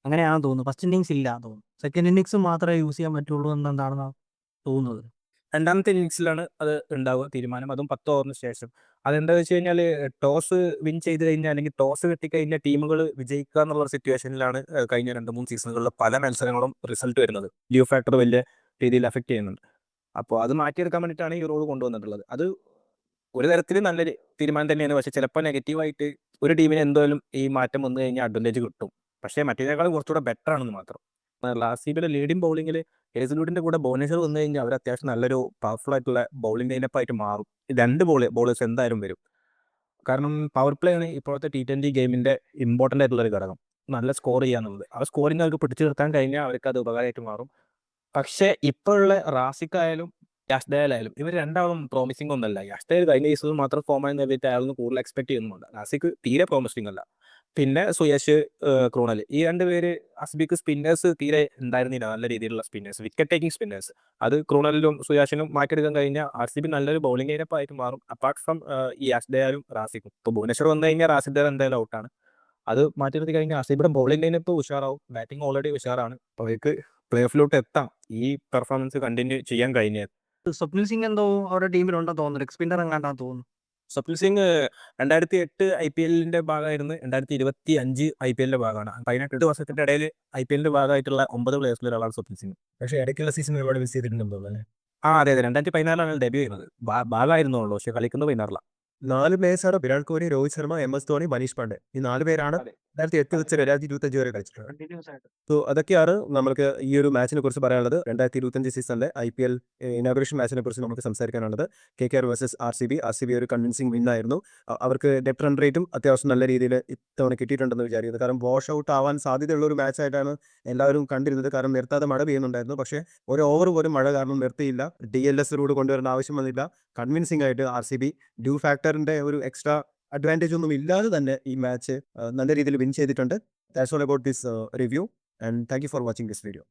അങ്ങനെയാണെന്ന് തോന്നുന്നു. ഫസ്റ്റ് ഇന്നിങ്സ് ഇല്ല തോന്നുന്നു. സെക്കൻഡ് ഇന്നിങ്സ് മാത്രമേ യൂസ് ചെയ്യാൻ പറ്റുള്ളൂ എന്നാണ് തോന്നുന്നത്. രണ്ടാമത്തെ ഇന്നിങ്സിലാണ് അത് ഉണ്ടാവുക തീരുമാനം, അതും 10 ഓവറിന് ശേഷം. അതെന്താ വെച്ച് കഴിഞ്ഞാൽ ടോസ് വിൻ ചെയ്ത് കഴിഞ്ഞാൽ അല്ലെങ്കിൽ ടോസ് കിട്ടിക്കഴിഞ്ഞാൽ ടീമുകൾ വിജയിക്കുക എന്നുള്ള സിറ്റുവേഷനിലാണ് കഴിഞ്ഞ 2-3 സീസണുകളിൽ പല മത്സരങ്ങളും റിസൾട്ട് വരുന്നത്. ഡ്യൂ ഫാക്ടർ വലിയ രീതിയിൽ എഫക്ട് ചെയ്യുന്നുണ്ട്. അപ്പോൾ അത് മാറ്റിയെടുക്കാൻ വേണ്ടിയിട്ടാണ് ഈ റൂൾ കൊണ്ടുവന്നിട്ടുള്ളത്. അത് ഒരു തരത്തിൽ നല്ലൊരു തീരുമാനം തന്നെയാണ്. പക്ഷേ ചിലപ്പോൾ നെഗറ്റീവായിട്ട് ഒരു ടീമിന് എന്തായാലും ഈ മാറ്റം വന്നു കഴിഞ്ഞാൽ അഡ്വാൻറ്റേജ് കിട്ടും. പക്ഷേ മറ്റേതിനേക്കാളും കുറച്ചുകൂടെ ബെറ്റർ ആണെന്ന് മാത്രം. ആർ സി ബിയുടെ ലീഡിംഗ് ബൗളിങ്ങിൽ ഹേസൽവുഡിൻ്റെ കൂടെ ഭുവനേശ്വർ വന്നു കഴിഞ്ഞാൽ അവർ അത്യാവശ്യം നല്ലൊരു പവർഫുൾ ആയിട്ടുള്ള ബൗളിംഗ് ലൈനപ്പ് ആയിട്ട് മാറും. 2 ബോളേഴ്സ് എന്തായാലും വരും. കാരണം പവർ പ്ലേ ആണ് ഇപ്പോഴത്തെ T20 ഗെയിമിൻ്റെ ഇമ്പോർട്ടൻ്റ് ആയിട്ടുള്ള ഒരു ഘടകം. നല്ല സ്കോർ ചെയ്യാന്നുള്ളത്. ആ സ്കോറിങ് അവർക്ക് പിടിച്ചു നിർത്താൻ കഴിഞ്ഞാൽ അവർക്ക് അത് ഉപകാരമായിട്ട് മാറും. പക്ഷേ ഇപ്പോഴുള്ള റാസിക് ആയാലും യാഷ് ദയാൽ ആയാലും ഇവർ രണ്ടാളും പ്രോമിസിംഗ് ഒന്നല്ല. യാഷ് ദയാൽ കഴിഞ്ഞ സീസണിൽ മാത്രം ഫോം ആയി നേടിയിട്ട് അയാളൊന്നും കൂടുതൽ എക്സ്പെക്ട് ചെയ്യുന്നുണ്ട്. റാസിക് തീരെ പ്രോമിസിംഗ് അല്ല. പിന്നെ സുയശ്, ക്രൂണൽ, ഈ 2 പേര് അസ്ബിക്ക് സ്പിന്നേഴ്സ് തീരെ ഉണ്ടായിരുന്നില്ല, നല്ല രീതിയിലുള്ള സ്പിന്നേഴ്സ്, വിക്കറ്റ് ടേക്കിംഗ് സ്പിന്നേഴ്സ്. അത് ക്രൂണലിലും സുയാഷിനും മാറ്റിയെടുക്കാൻ കഴിഞ്ഞാൽ RCB നല്ലൊരു ബൗളിംഗ് ലൈനപ്പ് ആയിട്ട് മാറും. അപ്പാർട്ട് ഫ്രം ഈ യാഷ് ദയാലും റാസിക്കും. ഇപ്പോൾ ഭുവനേശ്വർ വന്നു കഴിഞ്ഞാൽ റാസിക് ദയാൽ എന്തായാലും ഔട്ടാണ്. അത് മാറ്റി നിർത്തി കഴിഞ്ഞാൽ RCBയുടെ ബൗളിംഗ് ലൈനപ്പ് ഉഷാറാവും. ബാറ്റിംഗ് ഓൾറെഡി ഉഷാറാണ്. അപ്പോൾ അവർക്ക് പ്ലേ ഓഫിലോട്ട് എത്താം ഈ പെർഫോമൻസ് കണ്ടിന്യൂ ചെയ്യാൻ കഴിഞ്ഞാൽ. സ്വപ്നിൽ സിംഗ് എന്തോ അവരുടെ ടീമിലുണ്ടെന്ന് തോന്നുന്നു, ലെഗ് സ്പിന്നർ എങ്ങാണ്ടാന്ന് തോന്നുന്നു. സ്വപ്നിൽ സിംഗ് 2008 IPL-ന്റെ ഭാഗമായിരുന്നു, 2025 IPL-ന്റെ ഭാഗമാണ്. 18 വർഷത്തിന്റെ ഇടയിൽ IPL-ന്റെ ഭാഗമായിട്ടുള്ള 9 പ്ലേയേഴ്സിൽ ഒരാളാണ് സ്വപ്നിൽ സിംഗ്. പക്ഷേ ഇടയ്ക്കുള്ള സീസൺ ഒരുപാട് മിസ് ചെയ്തിട്ടുണ്ടെന്ന് തോന്നുന്നു അല്ലേ? അതെ 2014 ഡെബ്യൂ ചെയ്യുന്നത്. ഭാഗമായിരുന്നുള്ളൂ, പക്ഷെ കളിക്കുന്നത് 16. 4 പ്ലേയേഴ്സാണ് വിരാട് കോഹ്ലി, രോഹിത് ശർമ്മ, MS ധോണി, മനീഷ് പാണ്ഡെ. ഈ 4 പേരാണ് അതെ. 2008 വെച്ച് 2025 വരെ കളിച്ചിട്ടുള്ളത്. കണ്ടിന്യൂസ് ആയിട്ട്. സോ അതൊക്കെയാണ് നമുക്ക് ഈ ഒരു മാച്ചിനെ കുറിച്ച് പറയാനുള്ളത്. 2025 സീസണിലെ IPL ഇനാഗുറേഷൻ മാച്ചിനെ കുറിച്ച് നമുക്ക് സംസാരിക്കാനുള്ളത്. KKR versus RCB. RCB ഒരു കൺവിൻസിംഗ് വിൻ ആയിരുന്നു. അവർക്ക് ഡെപ്ത് റൺ റേറ്റും അത്യാവശ്യം നല്ല രീതിയിൽ ഇത്തവണ കിട്ടിയിട്ടുണ്ടെന്ന് വിചാരിക്കുന്നു. കാരണം വാഷ് ഔട്ട് ആവാൻ സാധ്യതയുള്ള ഒരു മാച്ചായിട്ടാണ് എല്ലാവരും കണ്ടിരുന്നത്. കാരണം നിർത്താതെ മഴ പെയ്യുന്നുണ്ടായിരുന്നു. പക്ഷേ ഒരു ഓവർ പോലും മഴ കാരണം നിർത്തിയില്ല. DLS റൂഡ് കൊണ്ടുവരേണ്ട ആവശ്യം വന്നില്ല. കൺവിൻസിംഗ് ആയിട്ട് RCB ഡ്യൂ ഫാക്ടറിന്റെ ഒരു എക്സ്ട്രാ അഡ്വാൻറ്റേജ് ഒന്നും ഇല്ലാതെ തന്നെ ഈ മാച്ച് നല്ല രീതിയിൽ വിൻ ചെയ്തിട്ടുണ്ട്. That's all about this review, and thank you for watching this video.